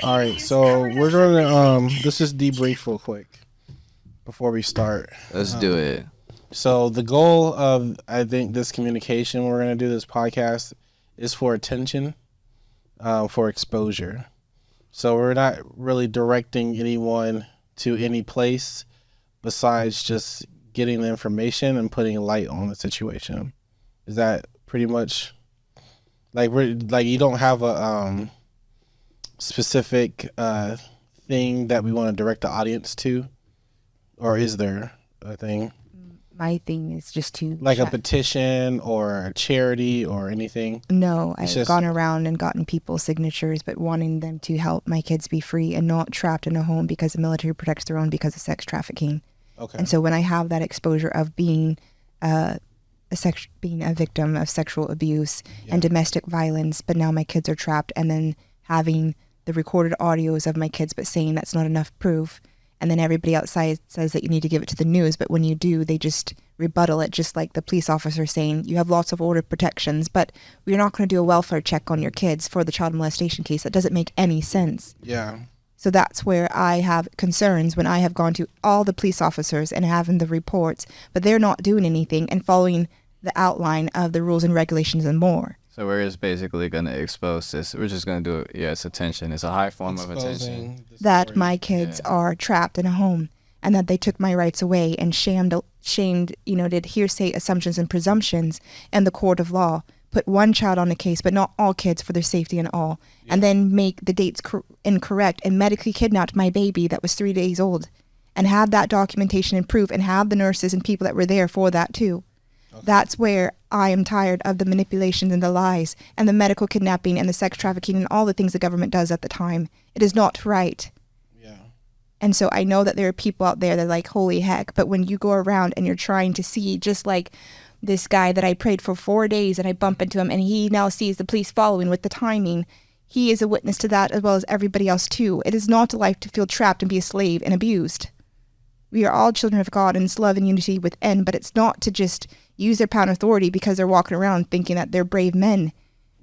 All right, so we're gonna let's just debrief real quick before we start. Let's do it. So the goal of, I think, this communication we're gonna do, this podcast, is for attention, for exposure. So we're not really directing anyone to any place besides just getting the information and putting light on the situation. Is that pretty much like you don't have a specific thing that we want to direct the audience to, or is there a thing? My thing is just to like a petition or a charity or anything? No, I've gone around and gotten people's signatures, but wanting them to help my kids be free and not trapped in a home because the military protects their own because of sex trafficking. Okay. And so when I have that exposure of being being a victim of sexual abuse and domestic violence, but now my kids are trapped, and then having the recorded audios of my kids but saying that's not enough proof, and then everybody outside says that you need to give it to the news, but when you do, they just rebuttal it, just like the police officer saying, you have lots of order protections, but we're not going to do a welfare check on your kids for the child molestation case. That doesn't make any sense. Yeah. So that's where I have concerns when I have gone to all the police officers and having the reports, but they're not doing anything and following the outline of the rules and regulations and more. So we're just basically going to expose this. We're just going to do it. Yeah, it's attention. It's a high form of attention. That my kids are trapped in a home and that they took my rights away and shamed, did hearsay assumptions and presumptions in the court of law, put one child on a case, but not all kids for their safety and all, and then make the dates incorrect and medically kidnapped my baby that was 3 days old and have that documentation and proof and have the nurses and people that were there for that too. Okay. That's where I am tired of the manipulations and the lies and the medical kidnapping and the sex trafficking and all the things the government does at the time. It is not right. Yeah. And so I know that there are people out there that are like, holy heck, but when you go around and you're trying to see, just like this guy that I prayed for 4 days and I bump into him and he now sees the police following with the timing, he is a witness to that as well as everybody else too. It is not a life to feel trapped and be a slave and abused. We are all children of God and it's love and unity within, but it's not to just use their power and authority because they're walking around thinking that they're brave men.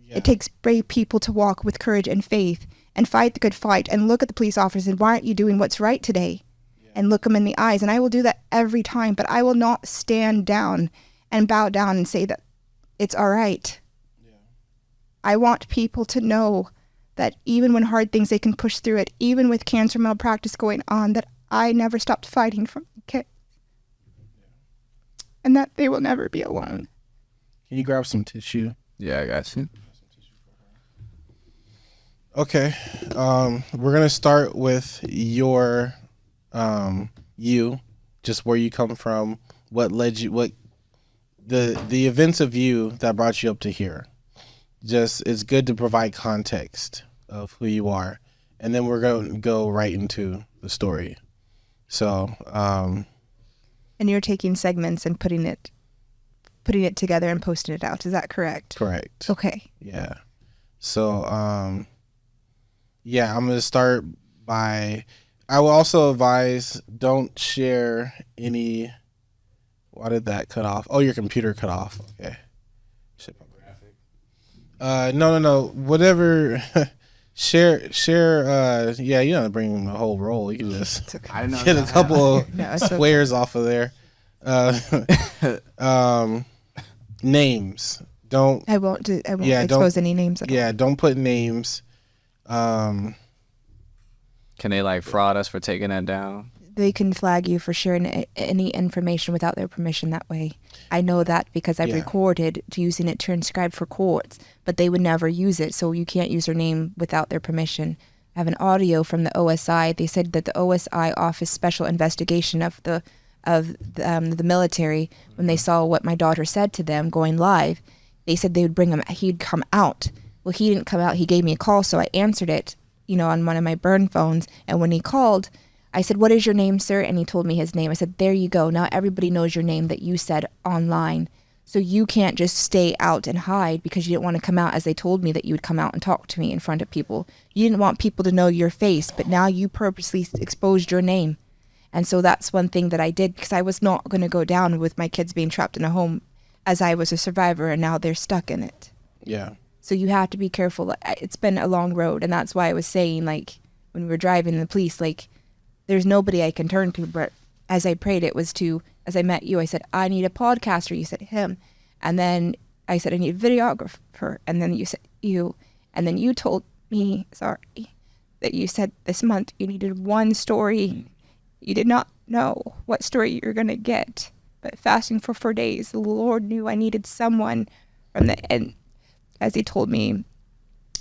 Yeah. It takes brave people to walk with courage and faith and fight the good fight and look at the police officers and why aren't you doing what's right today? Yeah. And look them in the eyes. And I will do that every time, but I will not stand down and bow down and say that it's all right. Yeah. I want people to know that even when hard things, they can push through it, even with cancer malpractice going on, that I never stopped fighting for my kids. And that they will never be alone. Can you grab some tissue? Yeah, I got you. Okay. We're going to start with your, just where you come from, what led you, the events of you that brought you up to here. Just, it's good to provide context of who you are. And then we're going to go right into the story. So, and you're taking segments and putting it together and posting it out. Is that correct? Correct. Okay. Yeah. So, I'm going to start by, I will also advise, don't share any, why did that cut off? Oh, your computer cut off. Okay. No. Whatever. Share, yeah, you don't bring the whole roll. You can just get a couple of squares off of there. Names. I won't expose any names at all. Yeah, don't put names. Can they fraud us for taking that down? They can flag you for sharing any information without their permission that way. I know that because I've recorded using it to transcribe for courts, but they would never use it, so you can't use their name without their permission. I have an audio from the OSI. They said that the OSI Office Special Investigation of the military, when they saw what my daughter said to them going live, they said they would bring him. He'd come out. Well, he didn't come out. He gave me a call, so I answered it, on one of my burn phones. And when he called, I said, "What is your name, sir?" And he told me his name. I said, "There you go. Now everybody knows your name that you said online. So you can't just stay out and hide because you didn't want to come out as they told me that you would come out and talk to me in front of people. You didn't want people to know your face, but now you purposely exposed your name." And so that's one thing that I did because I was not going to go down with my kids being trapped in a home as I was a survivor and now they're stuck in it. Yeah. So you have to be careful. It's been a long road, and that's why I was saying, like, when we were driving the police, like, there's nobody I can turn to. But as I prayed, it was to, as I met you, I said, I need a podcaster. You said him. And then I said, I need a videographer. And then you said you. And then you told me, that you said this month you needed one story. You did not know what story you're going to get. But fasting for 4 days, the Lord knew I needed someone from the end, as he told me,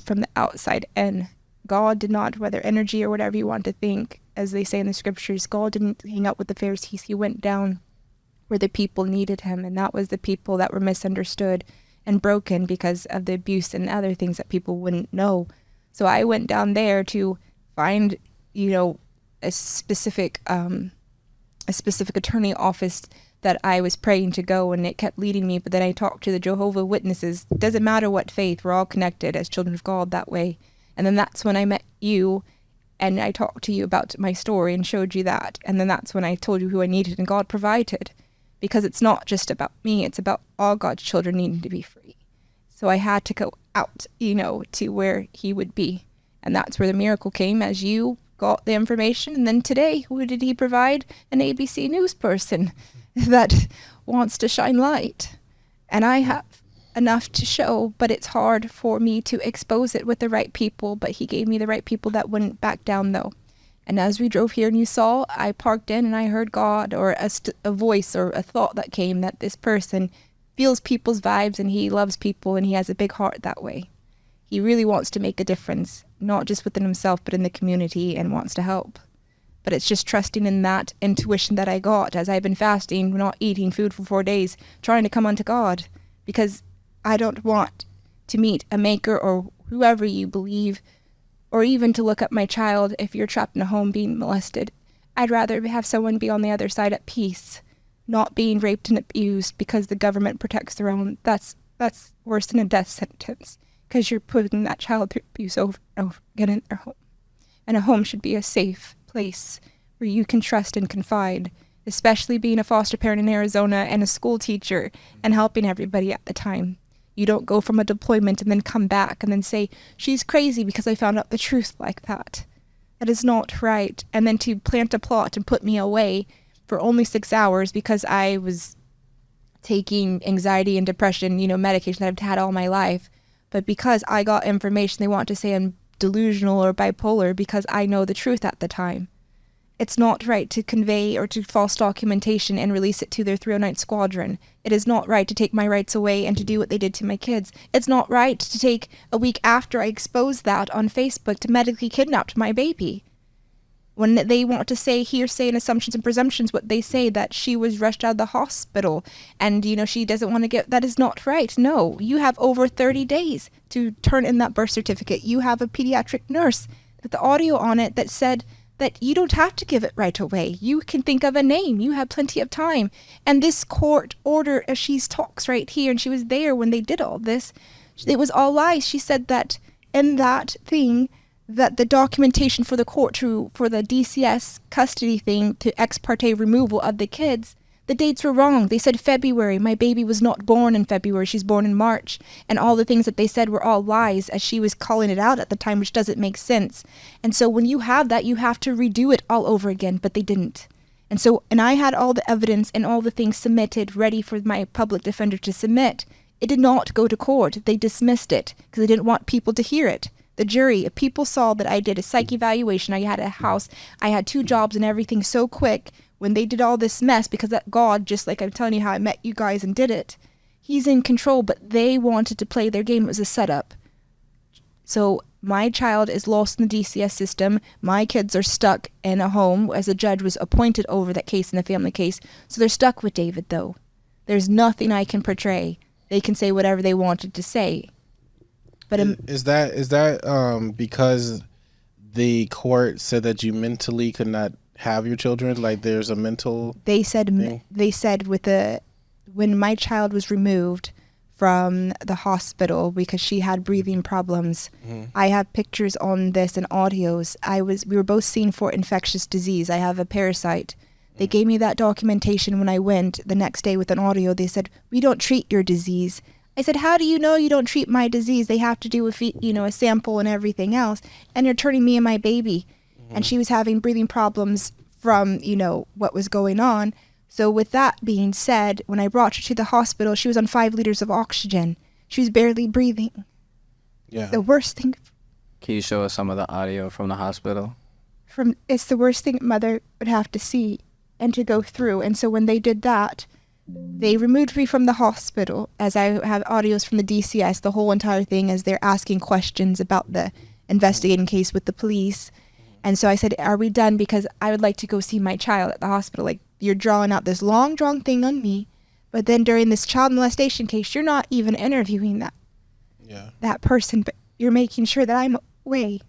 from the outside in. God did not, whether energy or whatever you want to think, as they say in the scriptures, God didn't hang out with the Pharisees. He went down where the people needed him, and that was the people that were misunderstood and broken because of the abuse and other things that people wouldn't know. So I went down there to find, a specific attorney office that I was praying to go, and it kept leading me. But then I talked to the Jehovah Witnesses. It doesn't matter what faith, we're all connected as children of God that way. And then that's when I met you, and I talked to you about my story and showed you that. And then that's when I told you who I needed, and God provided. Because it's not just about me, it's about all God's children needing to be free. So I had to go out, to where he would be. And that's where the miracle came, as you got the information. And then today, who did he provide? An ABC News person that wants to shine light. And I have enough to show, but it's hard for me to expose it with the right people. But he gave me the right people that wouldn't back down, though. And as we drove here and you saw, I parked in and I heard God, or a voice or a thought that came, that this person feels people's vibes and he loves people and he has a big heart that way. He really wants to make a difference, not just within himself, but in the community, and wants to help. But it's just trusting in that intuition that I got as I've been fasting, not eating food for 4 days, trying to come unto God, because I don't want to meet a maker or whoever you believe, or even to look at my child if you're trapped in a home being molested. I'd rather have someone be on the other side at peace, not being raped and abused because the government protects their own. That's worse than a death sentence, because you're putting that child through abuse over and over again in their home. And a home should be a safe place where you can trust and confide, especially being a foster parent in Arizona and a school teacher and helping everybody at the time. You don't go from a deployment and then come back and then say, she's crazy because I found out the truth like that. That is not right. And then to plant a plot and put me away for only 6 hours because I was taking anxiety and depression, medication that I've had all my life. But because I got information, they want to say I'm delusional or bipolar because I know the truth at the time. It's not right to convey or to false documentation and release it to their 309 squadron. It is not right to take my rights away and to do what they did to my kids. It's not right to take a week after I exposed that on Facebook to medically kidnap my baby. When they want to say hearsay and assumptions and presumptions, what they say that she was rushed out of the hospital and, she doesn't want to get, that is not right. No, you have over 30 days to turn in that birth certificate. You have a pediatric nurse with the audio on it that said that you don't have to give it right away. You can think of a name. You have plenty of time. And this court order, as she talks right here, and she was there when they did all this, it was all lies. She said that in that thing, that the documentation for the court for the DCS custody thing to ex parte removal of the kids, the dates were wrong. They said February. My baby was not born in February. She's born in March. And all the things that they said were all lies, as she was calling it out at the time, which doesn't make sense. And so when you have that, you have to redo it all over again, but they didn't. And I had all the evidence and all the things submitted, ready for my public defender to submit. It did not go to court. They dismissed it because they didn't want people to hear it. The jury, if people saw that I did a psych evaluation, I had a house, I had 2 jobs and everything so quick, when they did all this mess, because that God, just like I'm telling you how I met you guys and did it, he's in control, but they wanted to play their game. It was a setup. So my child is lost in the DCS system. My kids are stuck in a home as a judge was appointed over that case in the family case. So they're stuck with David, though. There's nothing I can portray. They can say whatever they wanted to say. But is that because the court said that you mentally could not have your children? Like there's a mental they said thing? They said when my child was removed from the hospital because she had breathing problems. Mm-hmm. I have pictures on this and audios. We were both seen for infectious disease. I have a parasite. They gave me that documentation when I went the next day with an audio. They said, we don't treat your disease. I said, how do you know you don't treat my disease? They have to do with, a sample and everything else. And you're turning me and my baby. And she was having breathing problems from, what was going on. So with that being said, when I brought her to the hospital, she was on 5 liters of oxygen. She was barely breathing. Yeah. The worst thing. Can you show us some of the audio from the hospital? It's the worst thing a mother would have to see and to go through. And so when they did that, they removed me from the hospital, as I have audios from the DCS, the whole entire thing, as they're asking questions about the investigating case with the police. And so I said, are we done? Because I would like to go see my child at the hospital. Like, you're drawing out this long drawn thing on me, but then during this child molestation case, you're not even interviewing that person, but you're making sure that I'm away.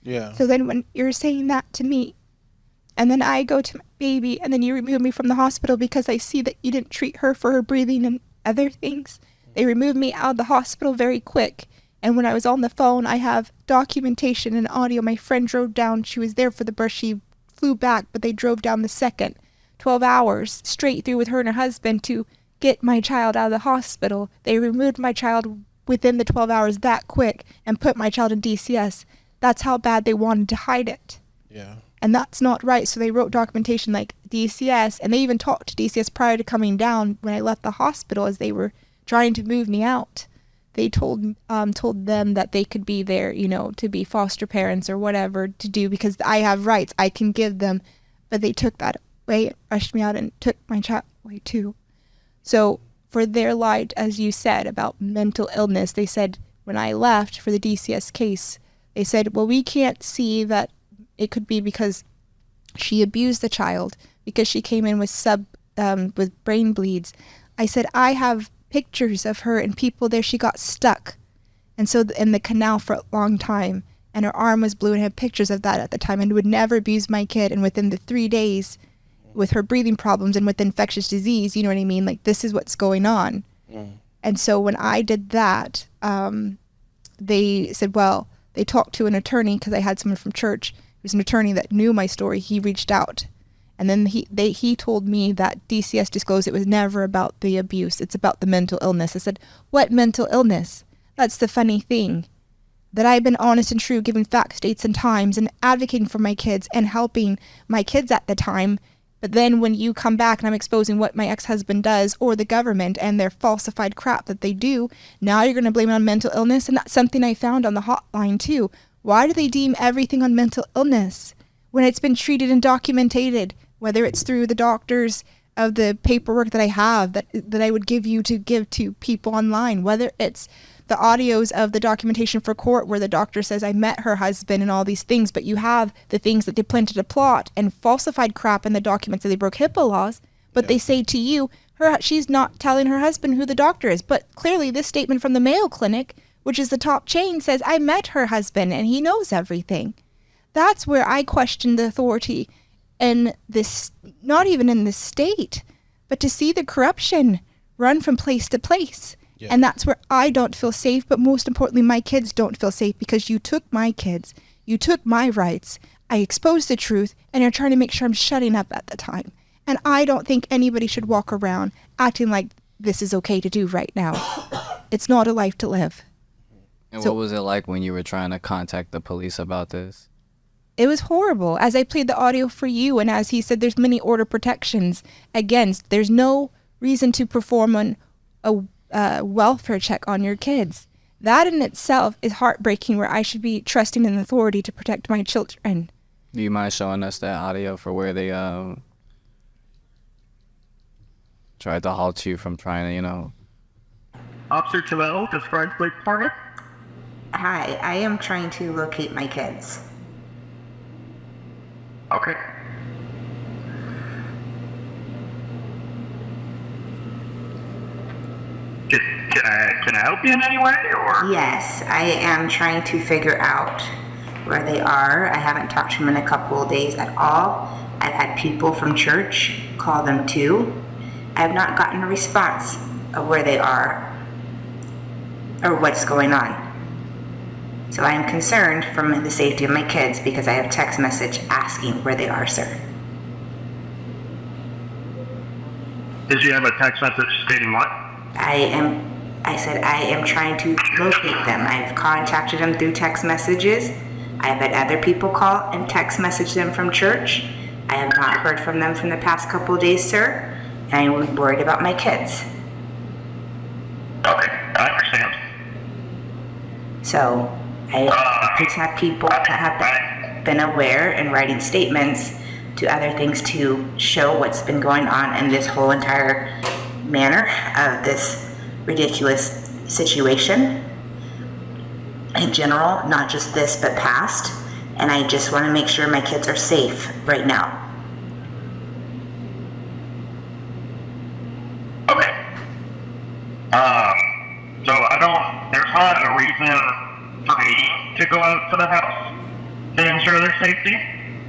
Yeah. So then when you're saying that to me, and then I go to my baby, and then you remove me from the hospital because I see that you didn't treat her for her breathing and other things. They removed me out of the hospital very quick. And when I was on the phone, I have documentation and audio. My friend drove down. She was there for the birth. She flew back, but they drove down the second 12 hours straight through with her and her husband to get my child out of the hospital. They removed my child within the 12 hours that quick and put my child in DCS. That's how bad they wanted to hide it. Yeah. And that's not right. So they wrote documentation like DCS, and they even talked to DCS prior to coming down when I left the hospital as they were trying to move me out. They told them that they could be there, to be foster parents or whatever to do because I have rights. I can give them. But they took that away, rushed me out, and took my child away too. So for their lie, as you said, about mental illness, they said when I left for the DCS case, they said, well, we can't see that it could be because she abused the child because she came in with with brain bleeds. I said, I have pictures of her and people there. She got stuck. And so in the canal for a long time, and her arm was blue, and had pictures of that at the time, and would never abuse my kid. And within the 3 days with her breathing problems and with infectious disease, you know what I mean? Like, this is what's going on. And so when I did that, they said, well, they talked to an attorney because I had someone from church. It was an attorney that knew my story. He reached out. And then he told me that DCS disclosed it was never about the abuse. It's about the mental illness. I said, what mental illness? That's the funny thing. That I've been honest and true, giving facts, dates, and times, and advocating for my kids and helping my kids at the time. But then when you come back and I'm exposing what my ex-husband does or the government and their falsified crap that they do, now you're going to blame it on mental illness. And that's something I found on the hotline too. Why do they deem everything on mental illness when it's been treated and documented, whether it's through the doctors of the paperwork that I have that I would give to people online, whether it's the audios of the documentation for court where the doctor says I met her husband and all these things, but you have the things that they planted a plot and falsified crap in the documents that they broke HIPAA laws, but they say to you, she's not telling her husband who the doctor is. But clearly this statement from the Mayo Clinic, which is the top chain, says I met her husband and he knows everything. That's where I question the authority in this, not even in this state, but to see the corruption run from place to place. Yeah. And that's where I don't feel safe, but most importantly, my kids don't feel safe because you took my kids, you took my rights, I exposed the truth, and you're trying to make sure I'm shutting up at the time. And I don't think anybody should walk around acting like this is okay to do right now. It's not a life to live. And what was it like when you were trying to contact the police about this? It was horrible. As I played the audio for you, and as he said, there's many order protections against. There's no reason to perform a welfare check on your kids. That in itself is heartbreaking, where I should be trusting an authority to protect my children. Do you mind showing us that audio for where they tried to halt you from trying to, Officer Terrell, describe Blake Target. Hi, I am trying to locate my kids. Okay. Can I help you in any way, or? Yes, I am trying to figure out where they are. I haven't talked to them in a couple of days at all. I've had people from church call them too. I have not gotten a response of where they are or what's going on. So I am concerned for the safety of my kids because I have text message asking where they are, sir. Did you have a text message stating what? I am I said, I am trying to locate them. I've contacted them through text messages. I've had other people call and text message them from church. I have not heard from them from the past couple of days, sir. And I'm worried about my kids. Okay, I understand. So I just have people that have been aware and writing statements to other things to show what's been going on in this whole entire manner of this ridiculous situation in general, not just this but past. And I just want to make sure my kids are safe right now. Okay. So there's not a reason for me to go out to the house to ensure their safety.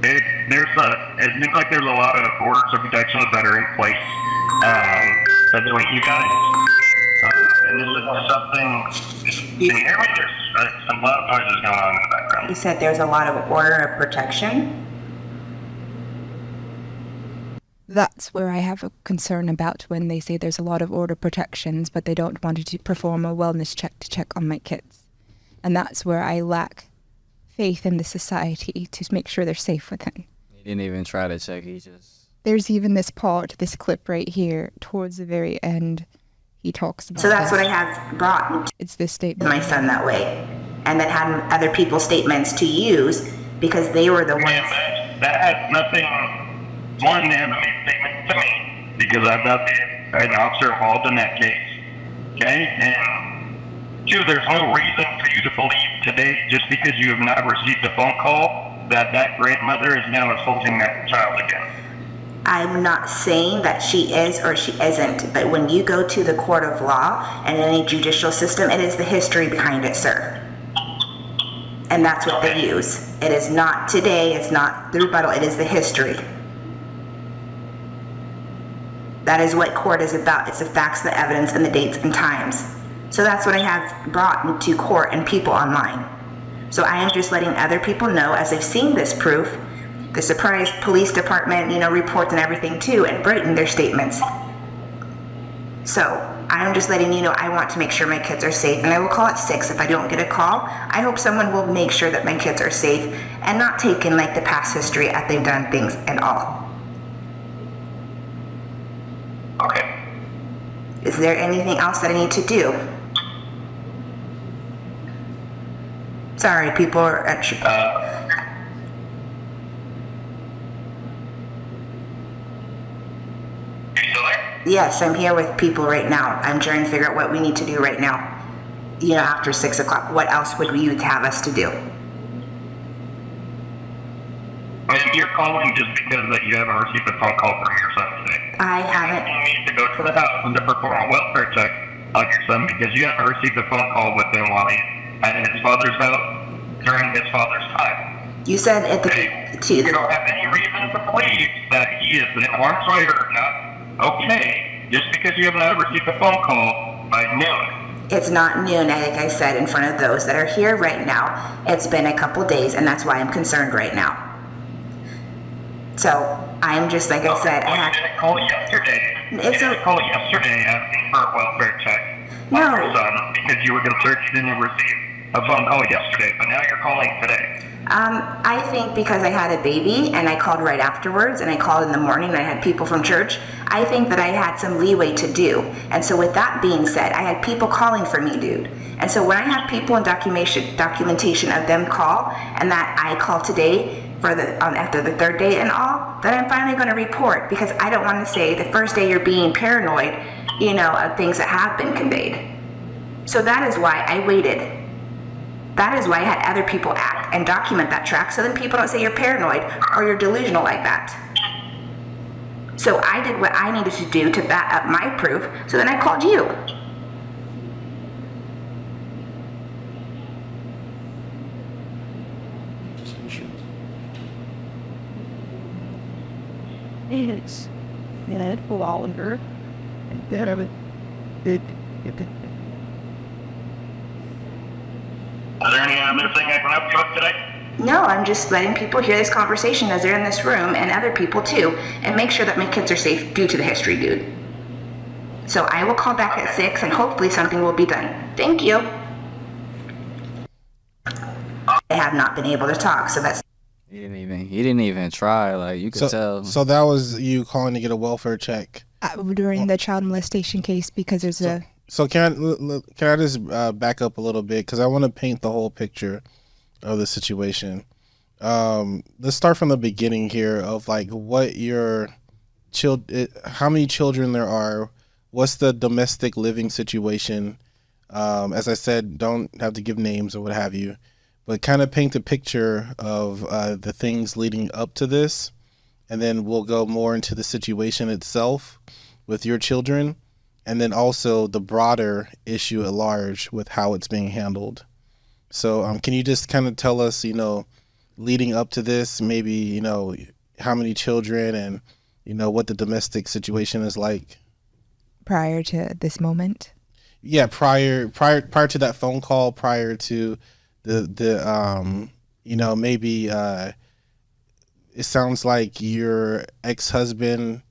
It seems like there's a lot of orders of protection that are in place. Between you guys. And this is something, can you hear me? There's some loud noises going on in the background. You said there's a lot of order of protection. That's where I have a concern about when they say there's a lot of order protections, but they don't want to perform a wellness check to check on my kids. And that's where I lack faith in the society to make sure they're safe within. He didn't even try to check. He just... There's even this part, this clip right here, towards the very end, he talks about. So that's what I have brought It's this to statement. my son that way. And then had other people's statements to use because they were the ones. That has nothing, one, they haven't made statements to me because I'm not an officer involved in that case. Okay? And two, there's no reason for you to believe today just because you have not received a phone call that grandmother is now assaulting that child again. I'm not saying that she is or she isn't, but when you go to the court of law and any judicial system, it is the history behind it, sir. And that's what they use. It is not today, it's not the rebuttal, it is the history. That is what court is about. It's the facts, the evidence, and the dates and times. So that's what I have brought into court and people online. So I am just letting other people know as they've seen this proof, the surprise police department, reports and everything too, and writing their statements. So I'm just letting you know I want to make sure my kids are safe, and I will call at 6 if I don't get a call. I hope someone will make sure that my kids are safe and not taken like the past history as they've done things and all. Okay. Is there anything else that I need to do? Sorry, people are at You still there? Yes, I'm here with people right now. I'm trying to figure out what we need to do right now. After 6 o'clock, what else would you have us to do? If you're calling just because that you haven't received a phone call from your son today, I haven't. you need to go to the house and to perform a welfare check on your son because you haven't received a phone call with him while he at his father's house during his father's time. You said at the You don't have any reason to believe that he is in harm's way or not okay just because you have not received a phone call by noon. It's not noon, like I said, in front of those that are here right now. It's been a couple days, and that's why I'm concerned right now. So I'm just, like I said, You didn't call yesterday. You didn't call yesterday asking for a welfare check on your son because you were concerned you didn't receive a phone call yesterday, but now you're calling today. I think because I had a baby and I called right afterwards and I called in the morning and I had people from church, I think that I had some leeway to do. And so with that being said, I had people calling for me, dude. And so when I have people in documentation of them call and that I call today for the after the third day and all, then I'm finally going to report because I don't want to say the first day you're being paranoid, of things that have been conveyed. So that is why I waited. That is why I had other people act and document that track so then people don't say you're paranoid or you're delusional like that. So I did what I needed to do to back up my proof, so then I called you. It's longer instead of it. Is there any other thing I can help you with today? No, I'm just letting people hear this conversation as they're in this room and other people too, and make sure that my kids are safe due to the history, dude. So I will call back at 6 and hopefully something will be done. Thank you. I have not been able to talk, so that's... He didn't even try. Like, you could tell. So that was you calling to get a welfare check During the child molestation case, because there's So can I just back up a little bit, because I want to paint the whole picture of the situation. Let's start from the beginning here of like what your how many children there are, what's the domestic living situation. As I said, don't have to give names or what have you, but kind of paint a picture of the things leading up to this, and then we'll go more into the situation itself with your children, and then also the broader issue at large with how it's being handled. So can you just kind of tell us, leading up to this, maybe, how many children and, what the domestic situation is like? Prior to this moment? Yeah, prior to that phone call, prior to the maybe it sounds like your ex-husband,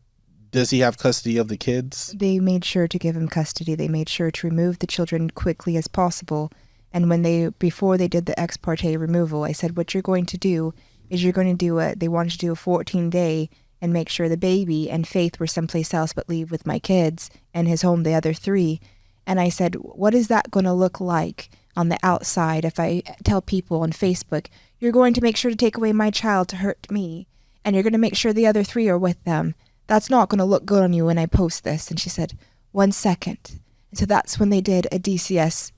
does he have custody of the kids? They made sure to give him custody. They made sure to remove the children quickly as possible. And before they did the ex parte removal, I said, what you're going to do is they wanted to do a 14-day and make sure the baby and Faith were someplace else but leave with my kids and his home, the other 3. And I said, what is that going to look like on the outside if I tell people on Facebook, you're going to make sure to take away my child to hurt me, and you're going to make sure the other 3 are with them? That's not going to look good on you when I post this. And she said, 1 second. And so that's when they did a DCS,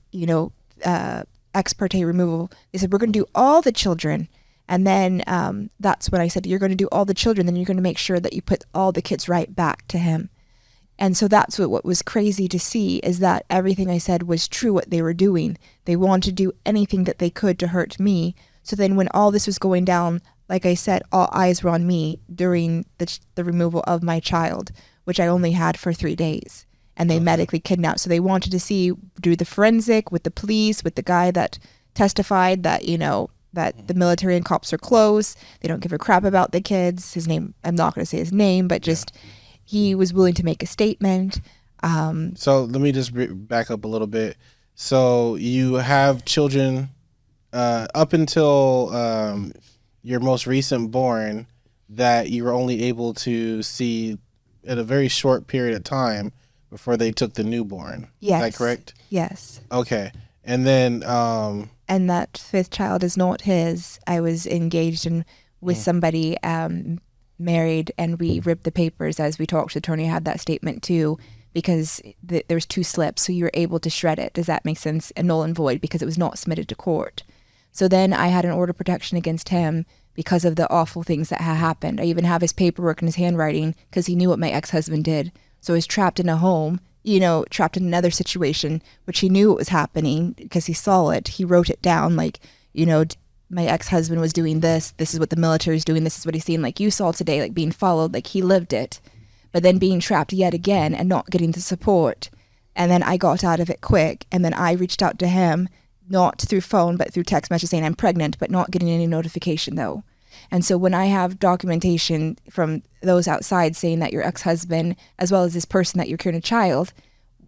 ex parte removal. They said, we're going to do all the children. And then that's when I said, you're going to do all the children, then you're going to make sure that you put all the kids right back to him. And so that's what was crazy to see, is that everything I said was true, what they were doing. They wanted to do anything that they could to hurt me. So then when all this was going down, like I said, all eyes were on me during the removal of my child, which I only had for 3 days. And they medically kidnapped. So they wanted to do the forensic with the police, with the guy that testified that, that the military and cops are close. They don't give a crap about the kids. His name, I'm not going to say his name, but just he was willing to make a statement. So let me just back up a little bit. So you have children up until your most recent born that you were only able to see at a very short period of time before they took the newborn. Yes. Is that correct? Yes. Okay. And then and that 5th child is not his. I was engaged with somebody married, and we ripped the papers as we talked. The attorney had that statement too, because there's 2 slips, so you were able to shred it. Does that make sense? And null and void, because it was not submitted to court. So then I had an order of protection against him because of the awful things that had happened. I even have his paperwork and his handwriting because he knew what my ex-husband did. So I was trapped in a home, trapped in another situation, which he knew what was happening because he saw it. He wrote it down, like, my ex-husband was doing this. This is what the military is doing. This is what he's seen. Like you saw today, like being followed, like he lived it. But then being trapped yet again and not getting the support. And then I got out of it quick. And then I reached out to him, not through phone, but through text message saying I'm pregnant, but not getting any notification though. And so when I have documentation from those outside saying that your ex-husband, as well as this person that you're carrying a child,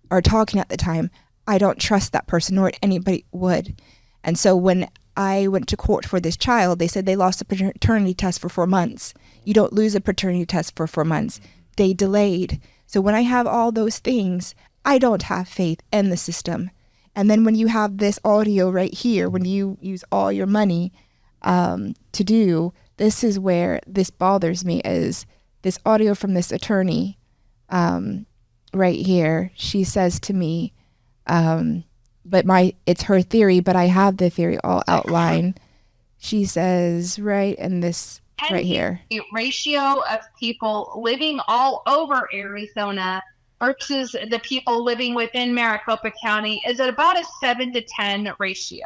are talking at the time, I don't trust that person, nor anybody would. And so when I went to court for this child, they said they lost a paternity test for 4 months. You don't lose a paternity test for 4 months. They delayed. So when I have all those things, I don't have faith in the system. And then when you have this audio right here, when you use all your money to do, this is where this bothers me, is this audio from this attorney right here. She says to me, but it's her theory, but I have the theory all outlined. She says right in this right here. The ratio of people living all over Arizona versus the people living within Maricopa County is at about a 7-to-10 ratio.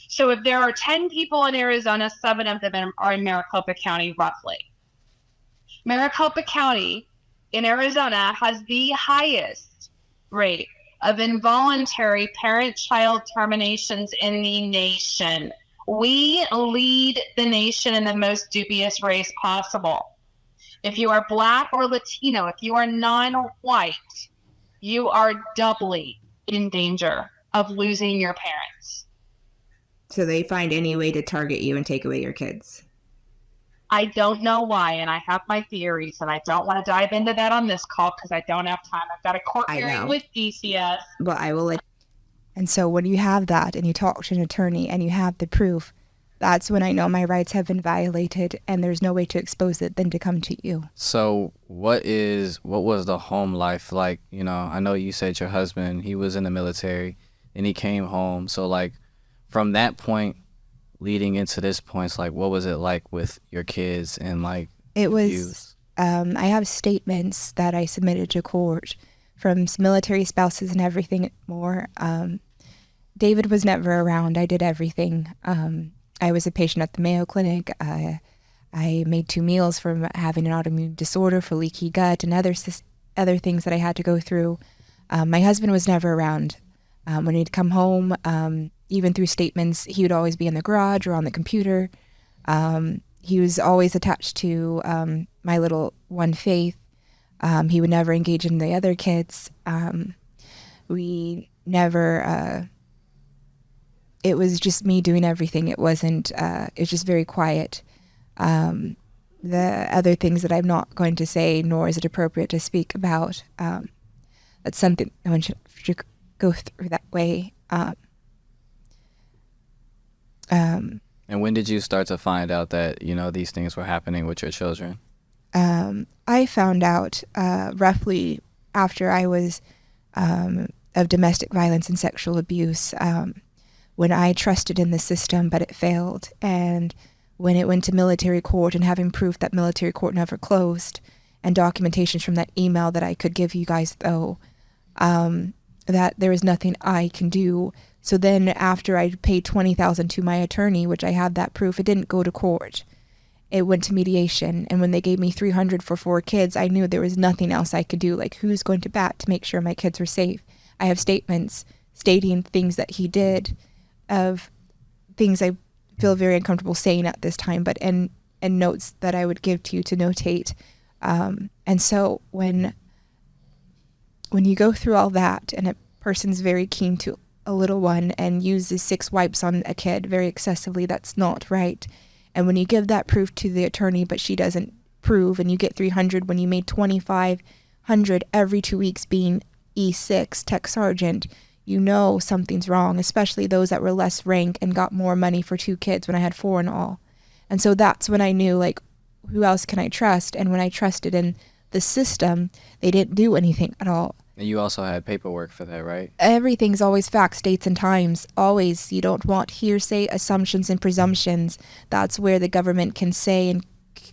So if there are 10 people in Arizona, 7 of them are in Maricopa County, roughly. Maricopa County in Arizona has the highest rate of involuntary parent-child terminations in the nation. We lead the nation in the most dubious race possible. If you are Black or Latino, if you are non-white, you are doubly in danger of losing your parents. So they find any way to target you and take away your kids. I don't know why, and I have my theories, and I don't want to dive into that on this call because I don't have time. I've got a court hearing with DCS. But I will let. And so when you have that and you talk to an attorney and you have the proof, that's when I know my rights have been violated and there's no way to expose it than to come to you. So what was the home life like? You know, I know you said your husband, he was in the military and he came home. So like from that point leading into this point, it's like, what was it like with your kids and like it was abuse? I have statements that I submitted to court from military spouses and everything more. David was never around. I did everything. I was a patient at the Mayo Clinic. I made 2 meals from having an autoimmune disorder for leaky gut and other things that I had to go through. My husband was never around. When he'd come home, even through statements, he would always be in the garage or on the computer. He was always attached to my little one, Faith. He would never engage in the other kids. We never... it was just me doing everything. It wasn't, it was just very quiet. The other things that I'm not going to say, nor is it appropriate to speak about, that's something no one should go through that way. And when did you start to find out that, you know, these things were happening with your children? I found out roughly after I was of domestic violence and sexual abuse, when I trusted in the system, but it failed. And when it went to military court and having proof that military court never closed and documentation from that email that I could give you guys, though, that there was nothing I can do. So then after I paid $20,000 to my attorney, which I have that proof, it didn't go to court. It went to mediation. And when they gave me $300 for 4 kids, I knew there was nothing else I could do. Like, who's going to bat to make sure my kids were safe? I have statements stating things that he did, of things I feel very uncomfortable saying at this time, but and notes that I would give to you to notate. And so when you go through all that and a person's very keen to a little one and uses 6 wipes on a kid very excessively, that's not right. And when you give that proof to the attorney, but she doesn't prove, and you get $300 when you made $2,500 every 2 weeks being E6 tech sergeant, you know something's wrong, especially those that were less rank and got more money for 2 kids when I had 4 in all. And so that's when I knew, like, who else can I trust? And when I trusted in the system, they didn't do anything at all. And you also had paperwork for that, right? Everything's always facts, dates, and times. Always. You don't want hearsay, assumptions, and presumptions. That's where the government can say and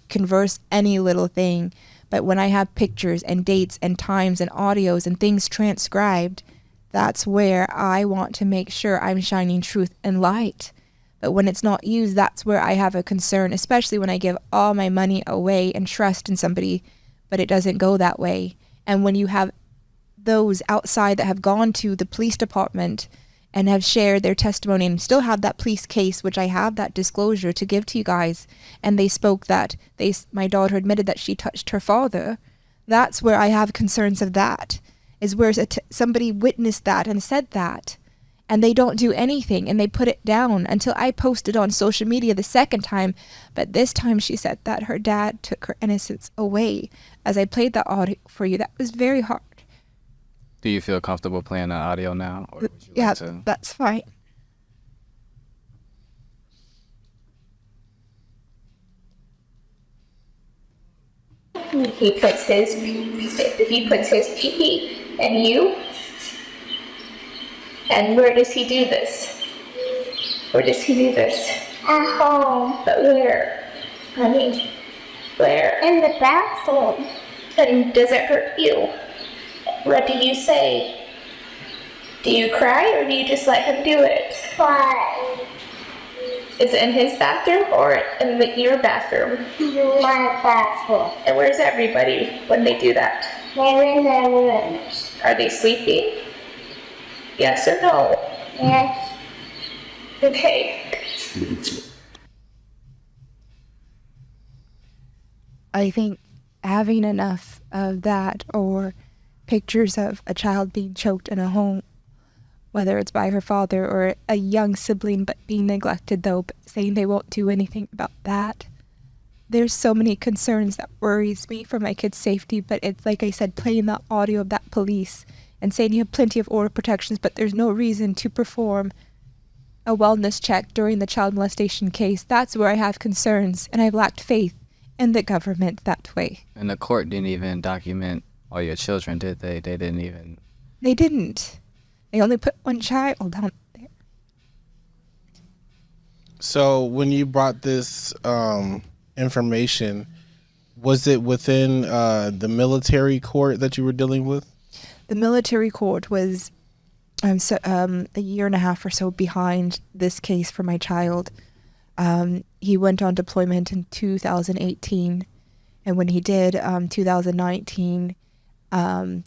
converse any little thing. But when I have pictures and dates and times and audios and things transcribed, that's where I want to make sure I'm shining truth and light. But when it's not used, that's where I have a concern, especially when I give all my money away and trust in somebody, but it doesn't go that way. And when you have those outside that have gone to the police department and have shared their testimony and still have that police case, which I have that disclosure to give to you guys, and they spoke that my daughter admitted that she touched her father, that's where I have concerns of that. Is where somebody witnessed that and said that, and they don't do anything, and they put it down until I posted on social media the second time. But this time she said that her dad took her innocence away. As I played that audio for you, that was very hard. Do you feel comfortable playing the audio now? Or would you Yeah, like to? that's fine. He puts his pee and you. And where does he do this? Where does he do this? At home. But where? I mean, where? In the bathroom. And does it hurt you? What do you say? Do you cry or do you just let him do it? Cry. Is it in his bathroom or in your bathroom? My bathroom. And where's everybody when they do that? They're in their rooms. Are they sleeping? Yes or no? Yes. Okay. I think having enough of that, or pictures of a child being choked in a home, whether it's by her father or a young sibling but being neglected, though, but saying they won't do anything about that. There's so many concerns that worries me for my kid's safety, but it's like I said, playing the audio of that police and saying you have plenty of order protections, but there's no reason to perform a wellness check during the child molestation case. That's where I have concerns, and I've lacked faith in the government that way. And the court didn't even document all your children, did they? They didn't even. They didn't. They only put one child down there. So when you brought this information, was it within the military court that you were dealing with? The military court was a year and a half or so behind this case for my child. He went on deployment in 2018, and when he did, 2019,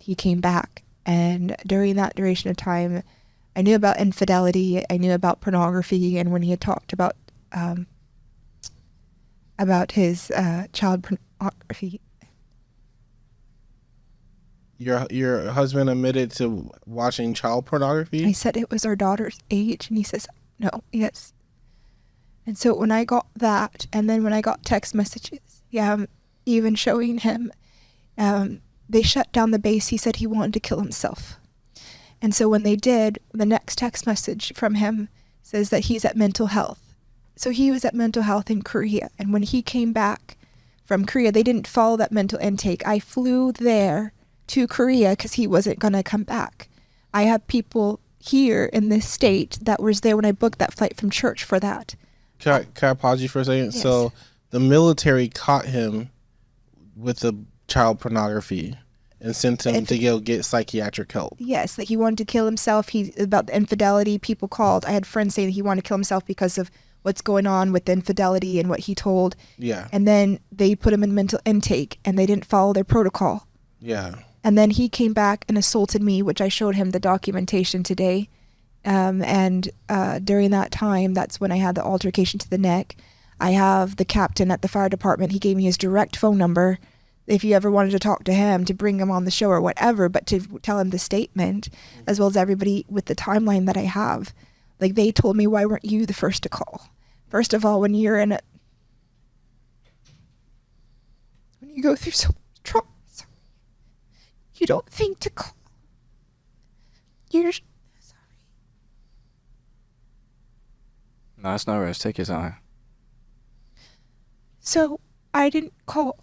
he came back. And during that duration of time, I knew about infidelity, I knew about pornography, and when he had talked about his child pornography. Your husband admitted to watching child pornography? I said it was our daughter's age, and he says, no, yes. And so when I got that, and then when I got text messages, even showing him, they shut down the base. He said he wanted to kill himself. And so when they did, the next text message from him says that he's at mental health. So he was at mental health in Korea. And when he came back from Korea, they didn't follow that mental intake. I flew there to Korea because he wasn't going to come back. I have people here in this state that was there when I booked that flight from church for that. Can I pause you for a second? Yes. So the military caught him with the child pornography and sent him to go get psychiatric help. Yes, that he wanted to kill himself. About the infidelity, people called. I had friends saying that he wanted to kill himself because of what's going on with the infidelity and what he told. Yeah. And then they put him in mental intake, and they didn't follow their protocol. Yeah. And then he came back and assaulted me, which I showed him the documentation today. And during that time, that's when I had the altercation to the neck. I have the captain at the fire department. He gave me his direct phone number if you ever wanted to talk to him, to bring him on the show or whatever, but to tell him the statement, as well as everybody with the timeline that I have. Like, they told me, why weren't you the first to call? First of all, when you go through so much trauma, you don't think to call. You're sorry. No, it's no rush. Take your time. So I didn't call.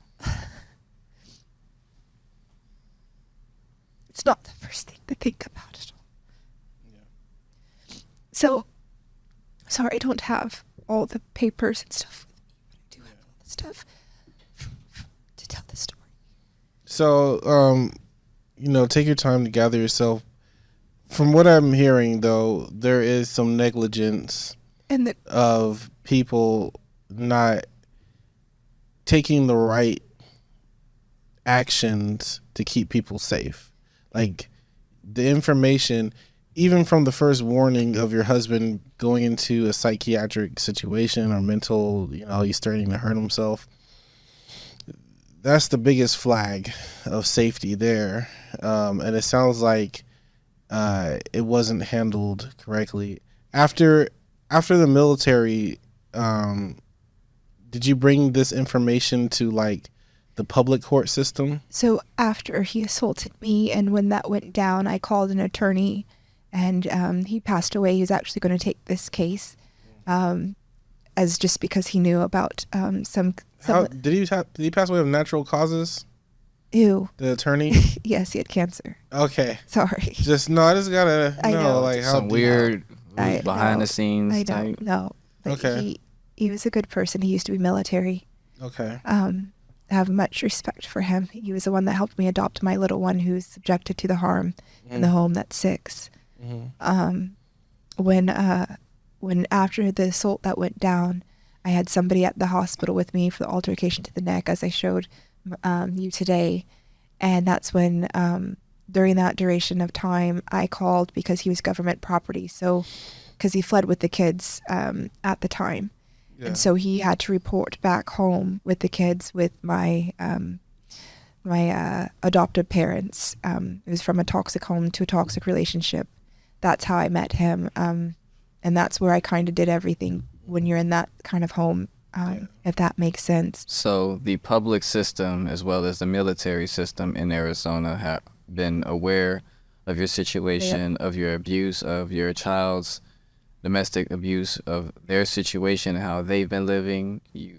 It's not the first thing to think about at all. Yeah. So, sorry, I don't have all the papers and stuff with me, but I do have all the stuff to tell the story. So, take your time to gather yourself. From what I'm hearing, though, there is some negligence of people not taking the right actions to keep people safe. Like, the information, even from the first warning of your husband going into a psychiatric situation or mental, he's starting to hurt himself. That's the biggest flag of safety there. And it sounds like it wasn't handled correctly. After the military, did you bring this information to, like, the public court system? So after he assaulted me, and when that went down, I called an attorney, and he passed away. He was actually going to take this case, as just because he knew about some. Did he pass away of natural causes? Ew. The attorney? Yes, he had cancer. Okay. Sorry. I just gotta know, like, how some weird behind the scenes I type. don't know. But okay. He was a good person. He used to be military. Okay. I have much respect for him. He was the one that helped me adopt my little one who's subjected to the harm in the home that's 6. When after the assault that went down, I had somebody at the hospital with me for the altercation to the neck, as I showed you today. And that's when, during that duration of time, I called because he was government property. So, because he fled with the kids at the time. Yeah. And so he had to report back home with the kids with my my adoptive parents. It was from a toxic home to a toxic relationship. That's how I met him. And that's where I kind of did everything when you're in that kind of home, if that makes sense. So the public system as well as the military system in Arizona have been aware of your situation, of your abuse, of your child's domestic abuse, of their situation and how they've been living. You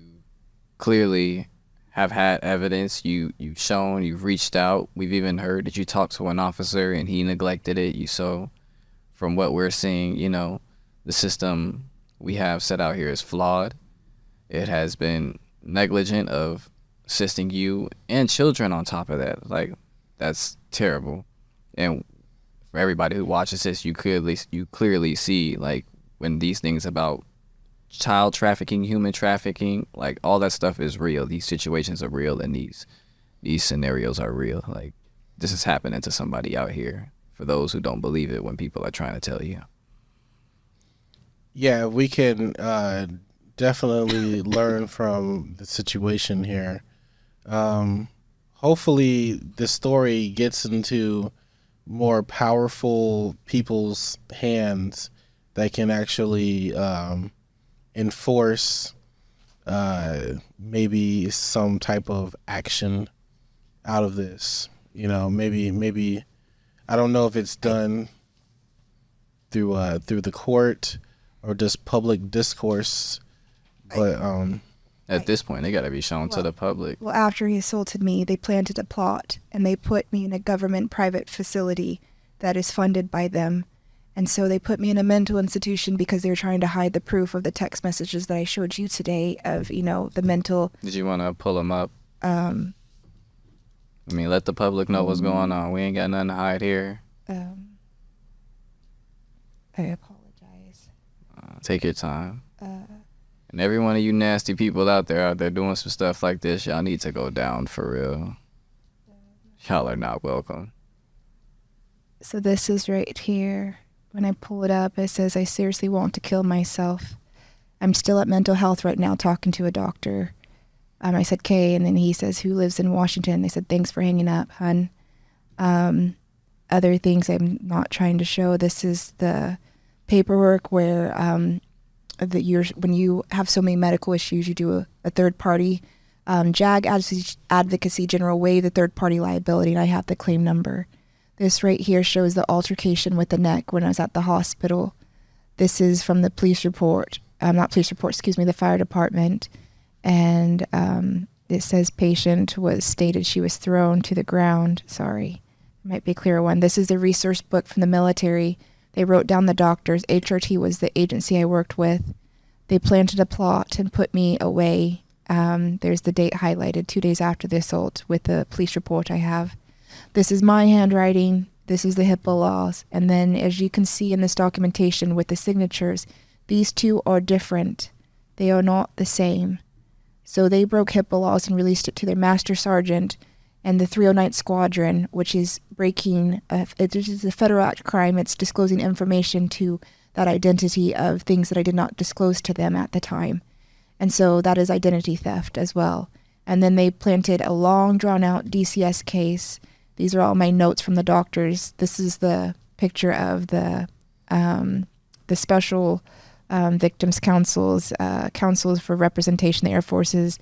clearly have had evidence. You've shown, you've reached out. We've even heard that you talked to an officer and he neglected it. So from what we're seeing, you know, the system we have set out here is flawed. It has been negligent of assisting you and children on top of that. Like, that's terrible. And for everybody who watches this, you clearly see, like, when these things about child trafficking, human trafficking, like, all that stuff is real. These situations are real, and these scenarios are real. Like, this is happening to somebody out here, for those who don't believe it when people are trying to tell you. Yeah, we can definitely learn from the situation here. Hopefully the story gets into more powerful people's hands that can actually enforce maybe some type of action out of this. You know, maybe I don't know if it's done through the court or just public discourse, but at this point, they got to be shown to the public. Well, after he assaulted me, they planted a plot, and they put me in a government private facility that is funded by them. And so they put me in a mental institution because they were trying to hide the proof of the text messages that I showed you today of, you know, the mental... Did you want to pull them up? I mean, let the public know what's going on. We ain't got nothing to hide here. I apologize. Take your time. And every one of you nasty people out there doing some stuff like this, y'all need to go down for real. Y'all are not welcome. So this is right here. When I pull it up, it says, I seriously want to kill myself. I'm still at mental health right now talking to a doctor. I said, Kay, and then he says, who lives in Washington? They said, thanks for hanging up, hun. Other things I'm not trying to show. This is the paperwork where when you have so many medical issues, you do a third party. JAG Advocacy General waive the third party liability, and I have the claim number. This right here shows the altercation with the neck when I was at the hospital. This is from the police report. The fire department. And it says patient was stated she was thrown to the ground. Sorry, might be a clearer one. This is the resource book from the military. They wrote down the doctors. HRT was the agency I worked with. They planted a plot and put me away. There's the date highlighted, 2 days after the assault with the police report I have. This is my handwriting. This is the HIPAA laws. And then as you can see in this documentation with the signatures, these two are different. They are not the same. So they broke HIPAA laws and released it to their master sergeant and the 309th Squadron, which is breaking, it is a federal act crime. It's disclosing information to that identity of things that I did not disclose to them at the time. And so that is identity theft as well. And then they planted a long drawn out DCS case. These are all my notes from the doctors. This is the picture of the special victims councils for representation. The Air Force is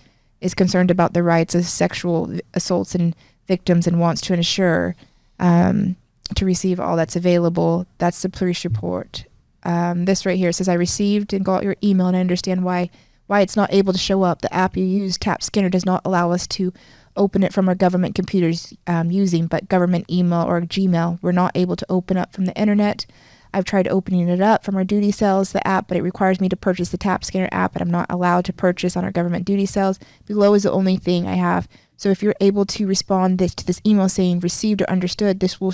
concerned about the rights of sexual assaults and victims and wants to ensure to receive all that's available. That's the police report. This right here says, I received and got your email and I understand why it's not able to show up. The app you use, Tap Scanner, does not allow us to open it from our government computers but government email or Gmail. We're not able to open up from the internet. I've tried opening it up from our duty cells, the app, but it requires me to purchase the Tap Scanner app, and I'm not allowed to purchase on our government duty cells. Below is the only thing I have. So if you're able to respond to this email saying received or understood, this will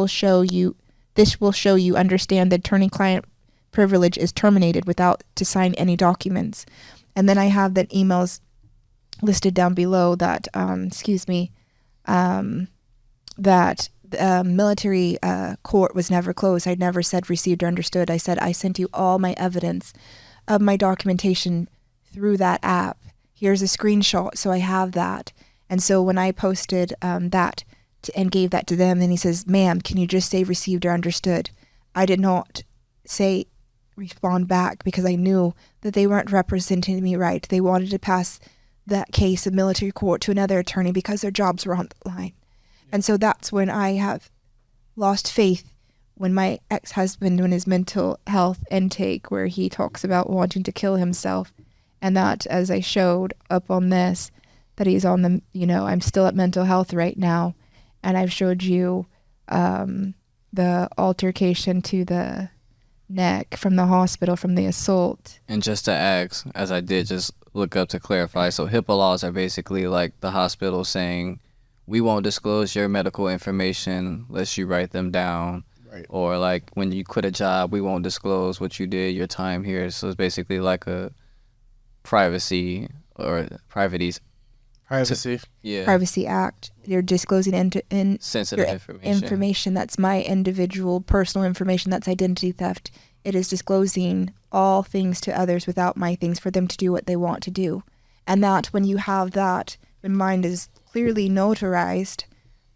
show you understand that attorney-client privilege is terminated without to sign any documents. And then I have the emails listed down below that that military court was never closed. I never said received or understood. I said I sent you all my evidence of my documentation through that app. Here's a screenshot, so I have that. And so when I posted that and gave that to them, then he says, "Ma'am, can you just say received or understood?" I did not respond back because I knew that they weren't representing me right. They wanted to pass that case of military court to another attorney because their jobs were on the line. And so that's when I have lost faith, when my ex-husband, when his mental health intake, where he talks about wanting to kill himself, and that, as I showed up on this, that he's on the, I'm still at mental health right now, and I've showed you the altercation to the neck from the hospital from the assault. And just to ask, as I did just look up to clarify, so HIPAA laws are basically like the hospital saying, we won't disclose your medical information unless you write them down. Right. Or like when you quit a job, we won't disclose what you did, your time here. So it's basically like a privacy or privacy. Yeah. Privacy Act. You're disclosing sensitive information. That's my individual personal information. That's identity theft. It is disclosing all things to others without my things for them to do what they want to do. And that when you have that, when mine is clearly notarized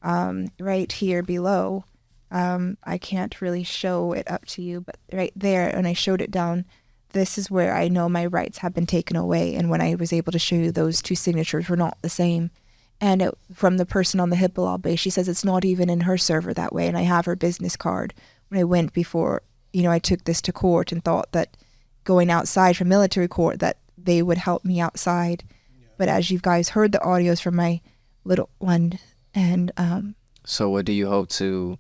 right here below, I can't really show it up to you, but right there, and I showed it down, this is where I know my rights have been taken away. And when I was able to show you, those two signatures were not the same. And from the person on the HIPAA law base, she says it's not even in her server that way. And I have her business card. When I went before, I took this to court and thought that going outside from military court, that they would help me outside. Yeah. But as you guys heard the audios from my little one, and so what do you hope to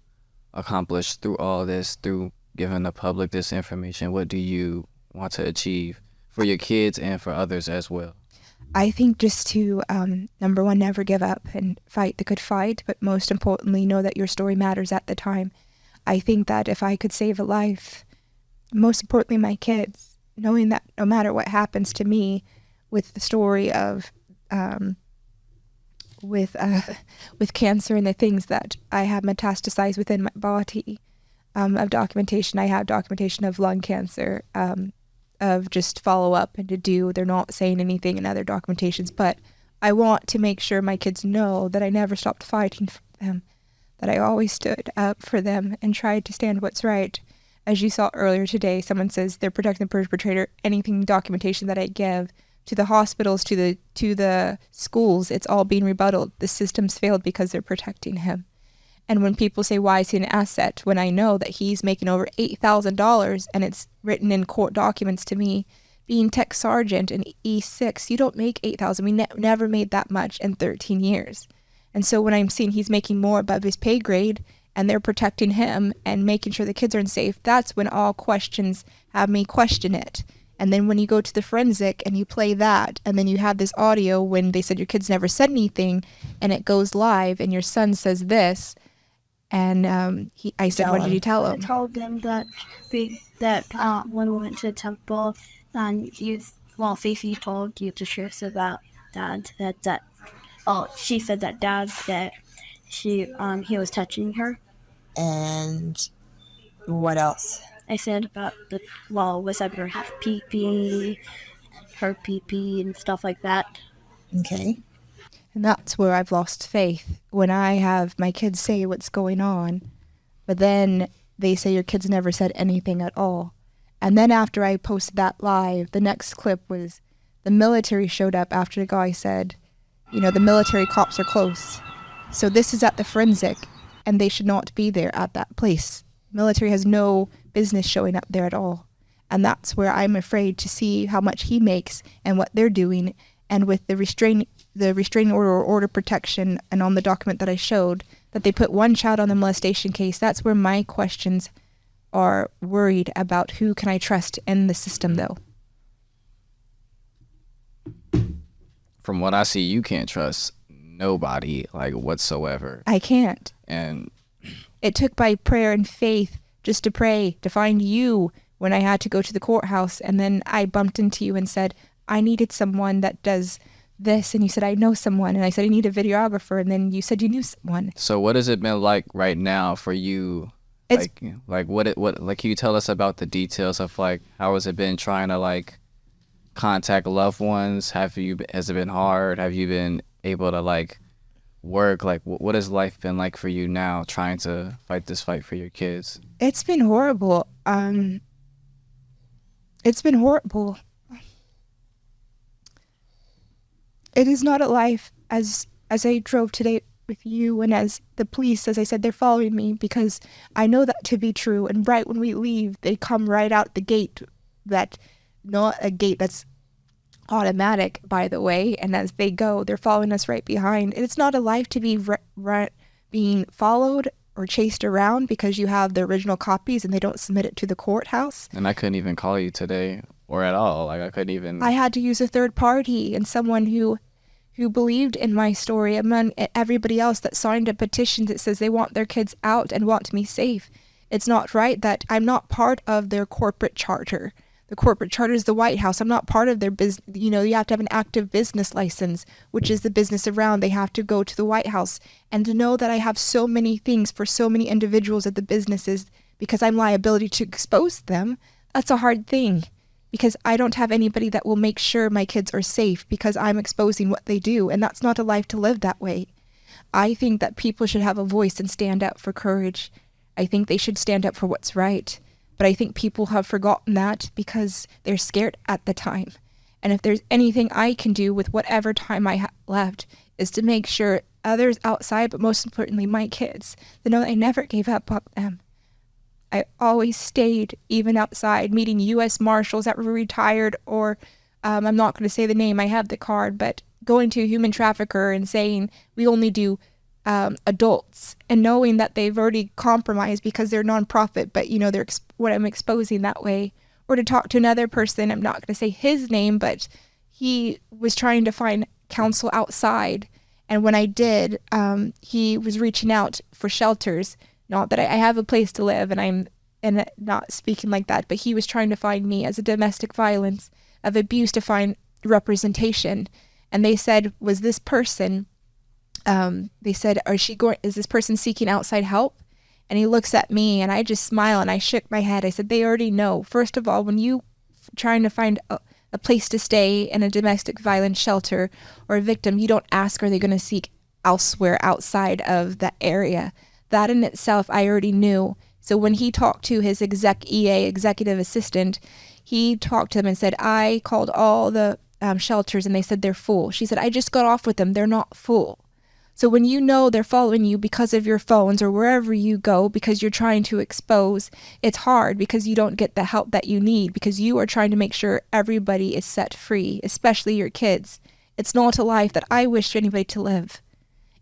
accomplish through all this, through giving the public this information? What do you want to achieve for your kids and for others as well? I think just to, number one, never give up and fight the good fight, but most importantly, know that your story matters at the time. I think that if I could save a life, most importantly my kids, knowing that no matter what happens to me with the story of with cancer and the things that I have metastasized within my body, of documentation. I have documentation of lung cancer, of just follow up and to do. They're not saying anything in other documentations, but I want to make sure my kids know that I never stopped fighting for them, that I always stood up for them and tried to stand what's right. As you saw earlier today, someone says they're protecting the perpetrator. Anything documentation that I give to the hospitals, to the schools, it's all being rebutted. The system's failed because they're protecting him. And when people say, why is he an asset? When I know that he's making over $8,000 and it's written in court documents to me, being tech sergeant in E6, you don't make $8,000. We never made that much in 13 years. And so when I'm seeing he's making more above his pay grade and they're protecting him and making sure the kids are safe, that's when all questions have me question it. And then when you go to the forensic and you play that, and then you have this audio when they said your kids never said anything, and it goes live, and your son says this, and I said, what did you tell him? I told them that when we went to the temple, and Fifi told you to share about Dad she said that Dad that he was touching her. And what else? I said about was that her pee-pee and stuff like that. Okay. And that's where I've lost faith, when I have my kids say what's going on, but then they say your kids never said anything at all. And then after I posted that live, the next clip was the military showed up after the guy said, the military cops are close. So this is at the forensic, and they should not be there at that place. Military has no business showing up there at all. And that's where I'm afraid to see how much he makes and what they're doing. And with the restraining order or order protection, and on the document that I showed, that they put one child on the molestation case, that's where my questions are worried about. Who can I trust in the system, though? From what I see, you can't trust nobody, whatsoever. I can't. And it took by prayer and faith just to pray to find you when I had to go to the courthouse, and then I bumped into you and said, I needed someone that does this, and you said, I know someone, and I said, I need a videographer, and then you said you knew someone. So what has it been like right now for you? It's, what can you tell us about the details of how has it been trying to contact loved ones? Has it been hard? Have you been able to like work? Like, what has life been like for you now, trying to fight this fight for your kids? It's been horrible. It's been horrible. It is not a life as I drove today with you and as the police, as I said, they're following me because I know that to be true. And right when we leave, they come right out the gate, that not a gate that's automatic, by the way. And as they go, they're following us right behind. It's not a life to be being followed or chased around because you have the original copies and they don't submit it to the courthouse. And I couldn't even call you today or at all. Like, I couldn't even. I had to use a third party and someone who believed in my story among everybody else that signed a petition that says they want their kids out and want me safe. It's not right that I'm not part of their corporate charter. The corporate charter is the White House. I'm not part of their business. You know, you have to have an active business license, which is the business around. They have to go to the White House. And to know that I have so many things for so many individuals at the businesses because I'm liability to expose them, that's a hard thing. Because I don't have anybody that will make sure my kids are safe because I'm exposing what they do. And that's not a life to live that way. I think that people should have a voice and stand up for courage. I think they should stand up for what's right. But I think people have forgotten that because they're scared at the time. And if there's anything I can do with whatever time I have left is to make sure others outside, but most importantly my kids, they know I never gave up on them. I always stayed, even outside, meeting U.S. Marshals that were retired, or I'm not going to say the name, I have the card, but going to a human trafficker and saying we only do adults, and knowing that they've already compromised because they're nonprofit, but you know, they're what I'm exposing that way. Or to talk to another person, I'm not going to say his name, but he was trying to find counsel outside. And when I did, he was reaching out for shelters. Not that I have a place to live and not speaking like that, but he was trying to find me as a domestic violence of abuse to find representation. And they said, was this person, they said, is this person seeking outside help? And he looks at me and I just smile and I shook my head. I said, they already know. First of all, when you trying to find a place to stay in a domestic violence shelter or a victim, you don't ask, are they going to seek elsewhere outside of that area? That in itself, I already knew. So when he talked to his executive assistant, he talked to him and said, I called all the shelters and they said they're full. She said, I just got off with them. They're not full. So when you know they're following you because of your phones or wherever you go because you're trying to expose, it's hard because you don't get the help that you need because you are trying to make sure everybody is set free, especially your kids. It's not a life that I wish anybody to live.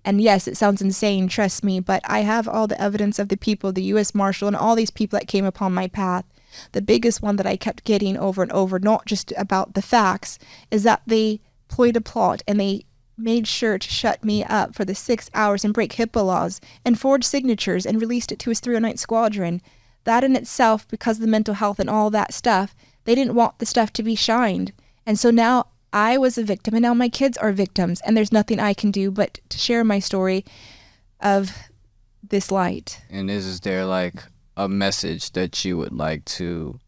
And yes, it sounds insane, trust me, but I have all the evidence of the people, the U.S. Marshal and all these people that came upon my path. The biggest one that I kept getting over and over, not just about the facts, is that they played a plot and they made sure to shut me up for the 6 hours and break HIPAA laws and forge signatures and released it to his 309 Squadron. That in itself, because of the mental health and all that stuff, they didn't want the stuff to be shined. And so now I was a victim and now my kids are victims and there's nothing I can do but to share my story of this light. And is there like a message that you would like to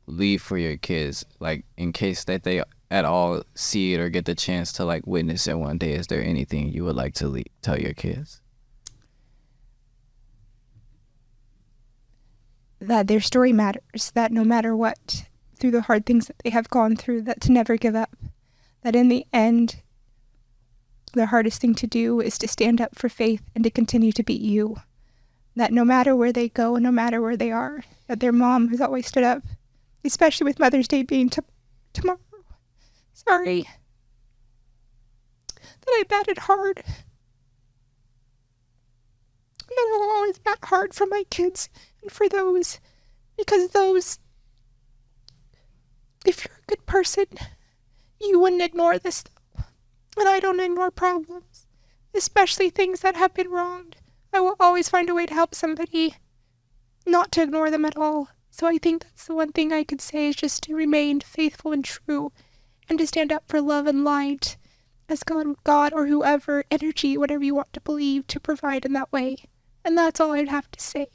leave for your kids, like in case that they at all see it or get the chance to like witness it one day? Is there anything you would like to tell your kids? That their story matters, that no matter what, through the hard things that they have gone through, that to never give up. That in the end, the hardest thing to do is to stand up for faith and to continue to be you. That no matter where they go and no matter where they are, that their mom has always stood up, especially with Mother's Day being tomorrow. Sorry that I batted hard. That I will always bat hard for my kids and for those, because those, if you're a good person, you wouldn't ignore this stuff. And I don't ignore problems, especially things that have been wronged. I will always find a way to help somebody, not to ignore them at all. So I think that's the one thing I could say is just to remain faithful and true and to stand up for love and light as God or whoever, energy, whatever you want to believe, to provide in that way. And that's all I'd have to say.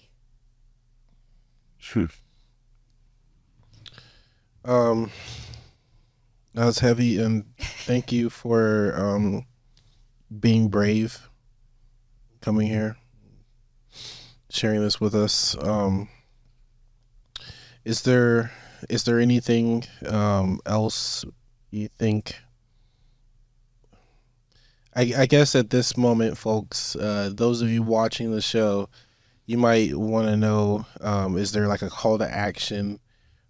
That was heavy, and thank you for being brave, coming here, sharing this with us. Is there anything else you think? I guess at this moment, folks, those of you watching the show, you might want to know, is there like a call to action,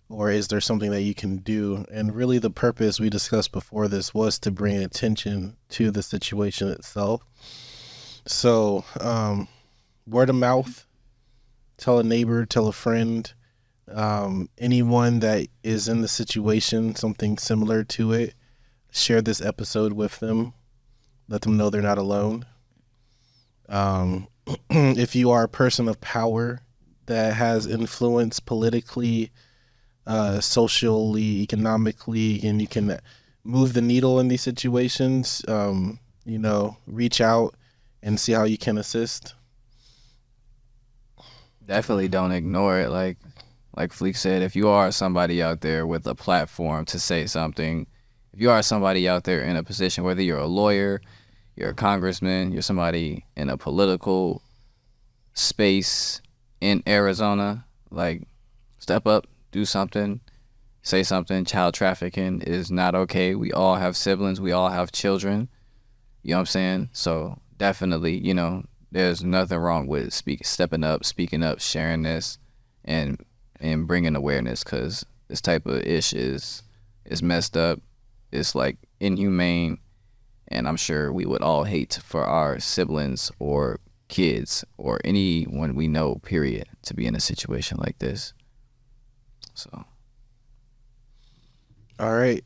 or is there something that you can do? And really the purpose we discussed before this was to bring attention to the situation itself. So word of mouth, tell a neighbor, tell a friend, anyone that is in the situation, something similar to it, share this episode with them. Let them know they're not alone. If you are a person of power that has influence politically, socially, economically, and you can move the needle in these situations, reach out and see how you can assist. Definitely don't ignore it. Like Fleek said, if you are somebody out there with a platform to say something, if you are somebody out there in a position, whether you're a lawyer, you're a congressman, you're somebody in a political space in Arizona, like, step up, do something, say something. Child trafficking is not okay. We all have siblings. We all have children. You know what I'm saying? So definitely, there's nothing wrong with stepping up, speaking up, sharing this, and bringing awareness, because this type of ish is messed up. It's like inhumane. And I'm sure we would all hate for our siblings or kids or anyone we know, period, to be in a situation like this. So. All right.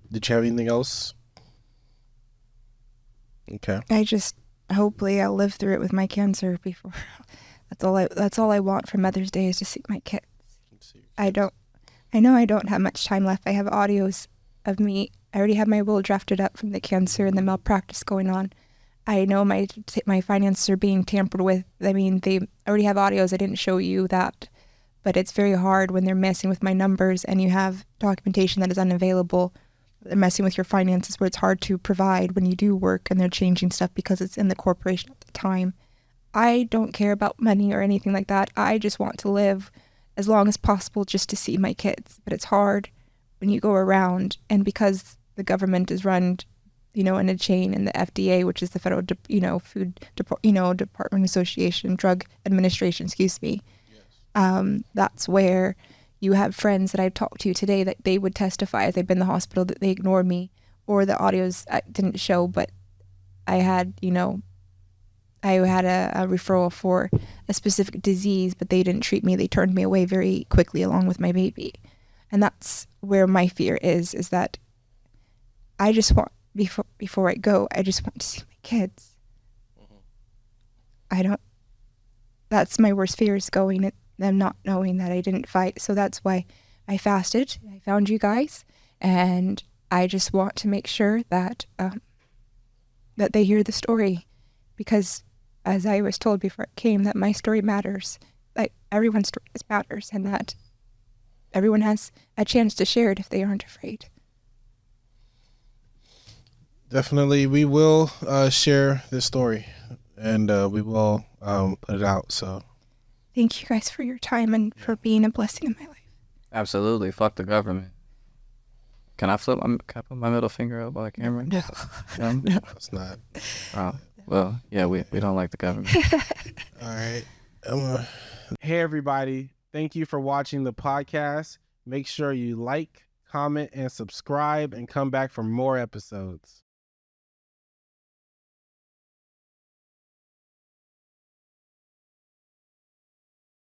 Did you have anything else? Okay. Hopefully I'll live through it with my cancer before. That's all I want for Mother's Day is to see my kids. I know I don't have much time left. I have audios of me. I already have my will drafted up from the cancer and the malpractice going on. I know my finances are being tampered with. I mean, they already have audios. I didn't show you that, but it's very hard when they're messing with my numbers and you have documentation that is unavailable. They're messing with your finances where it's hard to provide when you do work, and they're changing stuff because it's in the corporation at the time. I don't care about money or anything like that. I just want to live as long as possible just to see my kids. But it's hard when you go around, and because the government is run, in a chain, and the FDA, which is the Federal, Food, Department Association, Drug Administration, excuse me. Yes. That's where you have friends that I've talked to today that they would testify as they've been in the hospital that they ignored me, or the audios didn't show, but I had, I had a referral for a specific disease, but they didn't treat me. They turned me away very quickly along with my baby. And that's where my fear is that I just want, before I go, I just want to see my kids. Mm-hmm. That's my worst fear, is going and them not knowing that I didn't fight. So that's why I fasted. I found you guys, and I just want to make sure that that they hear the story, because as I was told before it came, that my story matters, like everyone's story matters, and that everyone has a chance to share it if they aren't afraid. Definitely, we will share this story, and we will put it out. So, thank you guys for your time and for being a blessing in my life. Absolutely, fuck the government. Can I put my middle finger up on the camera? No, no, it's not. Oh, well, yeah, we don't like the government. All right. Hey, everybody. Thank you for watching the podcast. Make sure you like, comment, and subscribe, and come back for more episodes.